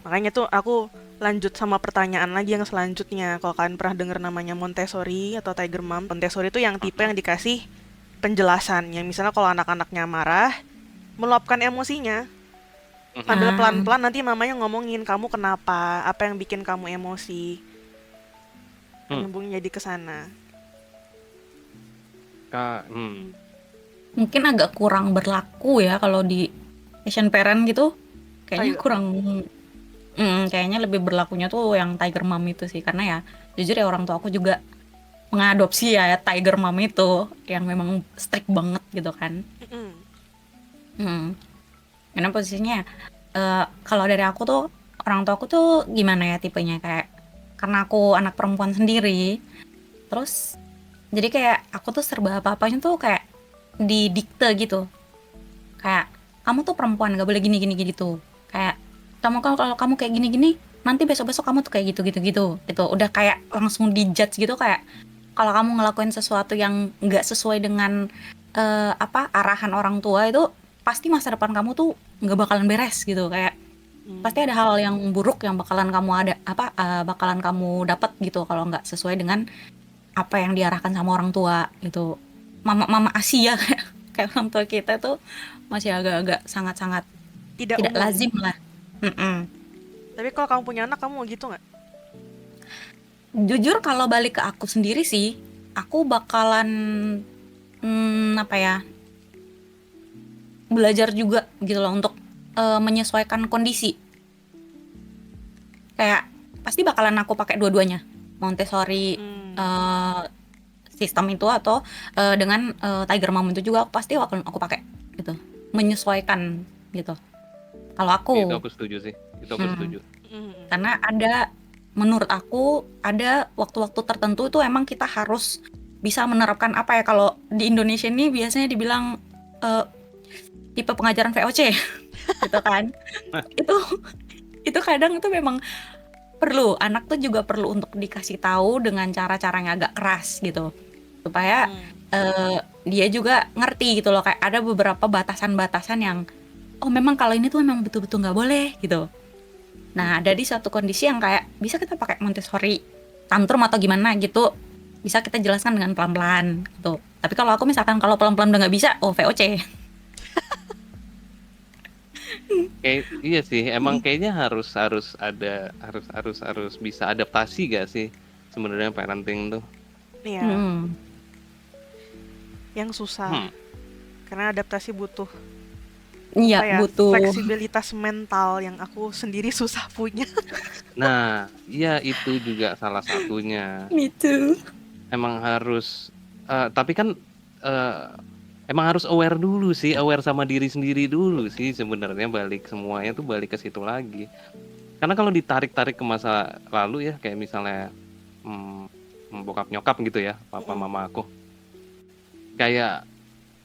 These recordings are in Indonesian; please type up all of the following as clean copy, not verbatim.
Makanya tuh aku lanjut sama pertanyaan lagi yang selanjutnya. Kalau kalian pernah denger namanya Montessori atau Tiger Mom, Montessori itu yang tipe Mhm. yang dikasih penjelasan. Yang misalnya kalau anak-anaknya marah, meluapkan emosinya. Sambil Mhm. Ah, pelan-pelan nanti mamanya ngomongin kamu kenapa, apa yang bikin kamu emosi. Hmm. Nyambungin jadi ke sana. Hmm. mungkin agak kurang berlaku ya kalau di Asian parent gitu. Oh Kayaknya iya. kurang, kayaknya lebih berlakunya tuh yang Tiger Mom itu sih. Karena ya, jujur ya orang tua aku juga mengadopsi ya Tiger Mom itu yang memang strict banget gitu kan. Mm-mm. Hmm. Karena posisinya kalau dari aku tuh orang tua aku tuh gimana ya tipenya kayak karena aku anak perempuan sendiri, terus jadi kayak aku tuh serba apa-apanya tuh kayak didikte gitu. Kayak kamu tuh perempuan gak boleh gini gini gitu. Kayak kamu kalau kamu kayak gini-gini nanti besok-besok kamu tuh kayak gitu-gitu gitu. Itu udah kayak langsung dijudge gitu kayak kalau kamu ngelakuin sesuatu yang nggak sesuai dengan apa arahan orang tua itu pasti masa depan kamu tuh nggak bakalan beres gitu kayak pasti ada Hmm. hal yang buruk yang bakalan kamu ada apa bakalan kamu dapat gitu kalau nggak sesuai dengan apa yang diarahkan sama orang tua gitu. Mama Asia kayak orang tua kita tuh masih agak-agak sangat-sangat Tidak tidak umum. lazim lah. Mm-mm. Tapi kalau kamu punya anak, kamu mau gitu nggak? Jujur kalau balik ke aku sendiri sih, aku bakalan apa ya, belajar juga gitu loh untuk menyesuaikan kondisi. Kayak pasti bakalan aku pakai dua-duanya, Montessori Hmm. eh, sistem itu atau dengan Tiger Mom itu juga pasti aku pakai gitu, menyesuaikan gitu. Kalau Itu aku, aku setuju sih. Itu aku hmm, setuju. Mm-mm. karena ada menurut aku ada waktu-waktu tertentu itu emang kita harus bisa menerapkan apa ya kalau di Indonesia ini biasanya dibilang eh, tipe pengajaran VOC gitu kan. Itu itu kadang itu memang perlu anak tuh juga perlu untuk dikasih tahu dengan cara-cara yang agak keras gitu supaya Mm. eh, dia juga ngerti gitu loh kayak ada beberapa batasan-batasan yang oh memang kalau ini tuh memang betul-betul nggak boleh gitu. Nah ada di satu kondisi yang kayak bisa kita pakai Montessori tantrum atau gimana gitu bisa kita jelaskan dengan pelan-pelan gitu. Tapi kalau aku misalkan kalau pelan-pelan udah nggak bisa, oh VOC. Kayak iya sih, emang kayaknya harus harus ada harus bisa adaptasi gak sih sebenarnya parenting tuh. Iya, Hmm, yang susah. Hmm. Karena adaptasi butuh iya apa ya? butuh. Fleksibilitas mental yang aku sendiri susah punya. Nah, iya itu juga salah satunya. Me too. Emang harus tapi kan eh, emang harus aware dulu sih, aware sama diri sendiri dulu sih sebenarnya balik semuanya tuh balik ke situ lagi. Karena kalau ditarik-tarik ke masa lalu ya kayak misalnya bokap nyokap gitu ya, papa Mm-mm. mama aku. Kayak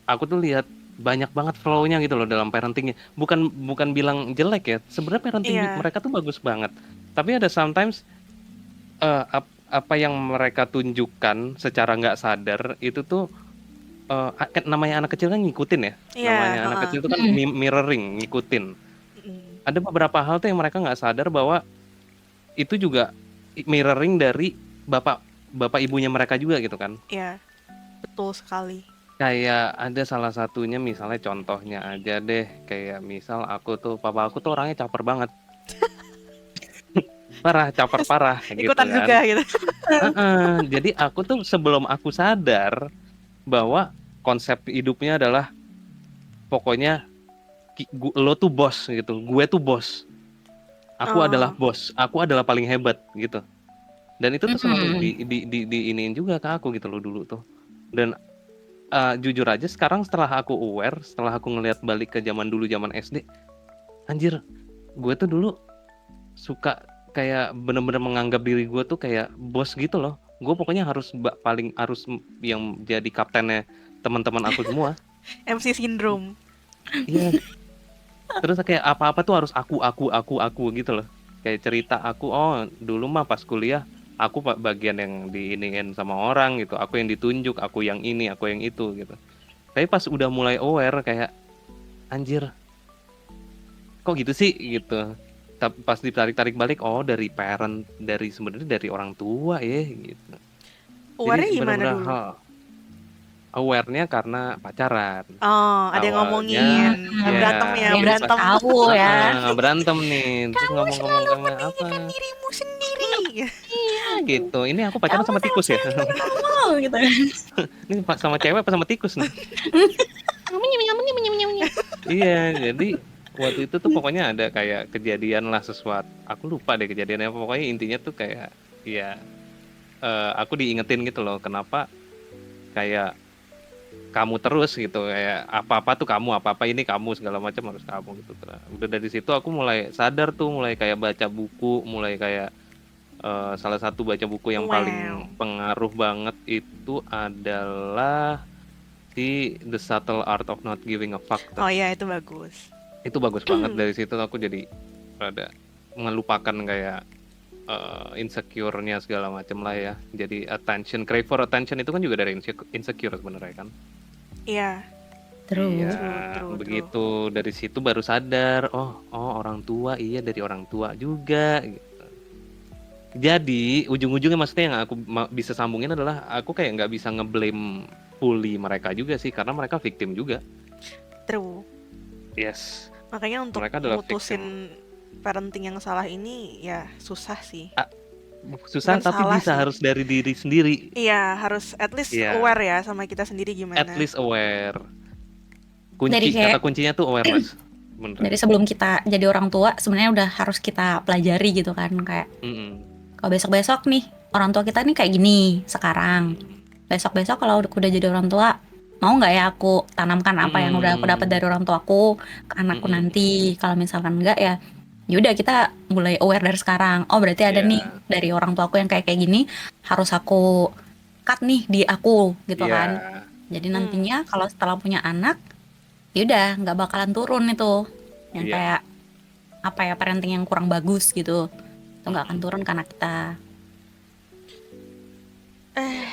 aku tuh lihat banyak banget flow-nya gitu loh dalam parentingnya. Bukan bukan bilang jelek ya. Sebenarnya parenting Iya, mereka tuh bagus banget. Tapi ada sometimes apa yang mereka tunjukkan secara nggak sadar itu tuh kan namanya anak kecil kan ngikutin ya. iya, Namanya anak heeh. kecil itu kan Mm, mirroring, ngikutin. Mm-mm. Ada beberapa hal tuh yang mereka nggak sadar bahwa itu juga mirroring dari bapak bapak ibunya mereka juga gitu kan. Iya, betul sekali. Kayak ada salah satunya misalnya contohnya aja deh, kayak misal aku tuh, papa aku tuh orangnya caper banget, parah, caper parah gitu Ikutan kan. juga gitu. Heeh, jadi aku tuh sebelum aku sadar bahwa konsep hidupnya adalah pokoknya lo tuh bos gitu, gue tuh bos, aku adalah Oh, bos, aku adalah paling hebat gitu. Dan itu tuh selalu mm, di iniin juga ke aku gitu loh dulu tuh. Dan jujur aja sekarang setelah aku aware, setelah aku ngelihat balik ke zaman dulu zaman SD, anjir, gue tuh dulu suka kayak bener-bener menganggap diri gue tuh kayak bos gitu loh. Gue pokoknya harus paling harus yang jadi kaptennya teman-teman aku semua. MC syndrome. Iya. Terus kayak apa-apa tuh harus aku gitu loh. Kayak cerita aku, oh dulu mah pas kuliah aku bagian yang diiniin sama orang gitu. Aku yang ditunjuk, aku yang ini, aku yang itu gitu. Tapi pas udah mulai aware kayak anjir, kok gitu sih gitu. pas ditarik-tarik balik, oh dari parent, sebenarnya dari orang tua ya gitu. Aware-nya Jadi gimana benar-benar dulu? aware-nya karena pacaran. Oh, ada yang Awalnya ngomongin. ya Berantem ya, Yang jadi pas dikasih berantem. tahu ya. berantem nih, terus Kamu ngomong-ngomong selalu sama apa meninggikan dirimu sendiri. Iya, gitu. Ini aku pacaran Kamu sama sama tikus ya. sekali tidak kamu gitu kan. Ini sama cewek apa sama tikus nih? Iya, jadi waktu itu tuh pokoknya ada kayak kejadian lah sesuatu. Aku lupa deh kejadiannya. Pokoknya intinya tuh kayak ya aku diingetin gitu loh, kenapa kayak kamu terus gitu, kayak apa-apa tuh kamu, apa-apa ini kamu, segala macam harus kamu gitu. Udah dari situ aku mulai sadar tuh, mulai kayak baca buku, mulai kayak salah satu baca buku yang paling Wow. pengaruh banget itu adalah si The Subtle Art of Not Giving a Fuck tuh. Oh iya, itu bagus. Itu bagus banget. Dari situ aku jadi rada melupakan kayak insecure-nya segala macam lah ya. Jadi crave for attention itu kan juga dari insecure sebenarnya kan. Iya, Terus Iya, true. begitu dari situ baru sadar, oh orang tua, iya dari orang tua juga gitu. Jadi ujung-ujungnya maksudnya yang aku bisa sambungin adalah aku kayak nggak bisa ngeblame fully mereka juga sih, karena mereka victim juga. True. Yes, Makanya untuk mereka adalah mutusin parenting yang salah ini ya susah sih. susah Bukan tapi salah bisa sih. harus dari diri sendiri. Iya, harus at least Iya, aware ya sama kita sendiri at gimana. least aware. dari Kata kayak kuncinya tuh awareness, dari beneran. sebelum kita jadi orang tua sebenarnya udah harus kita pelajari gitu kan, kayak Mm-mm. kalau besok-besok nih orang tua kita nih kayak gini sekarang, besok-besok kalau udah jadi orang tua mau nggak ya aku tanamkan apa yang udah aku dapat dari orang tuaku ke anakku Mm-mm. nanti. Kalau misalkan enggak ya yaudah kita mulai aware dari sekarang, oh berarti ada Iya, nih dari orang tuaku yang kayak gini, harus aku cut nih di aku gitu iya, kan. Jadi nantinya kalau setelah punya anak yaudah nggak bakalan turun itu yang iya. kayak apa ya, parenting yang kurang bagus gitu, itu nggak akan turun ke anak kita.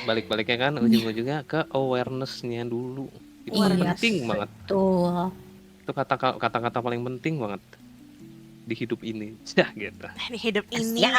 Balik-baliknya kan ujung-ujungnya ke awareness-nya dulu. Itu Awareness. penting banget. Betul. Itu kata-kata paling penting banget di hidup ini. Dah gitu. Di hidup ini. Ya.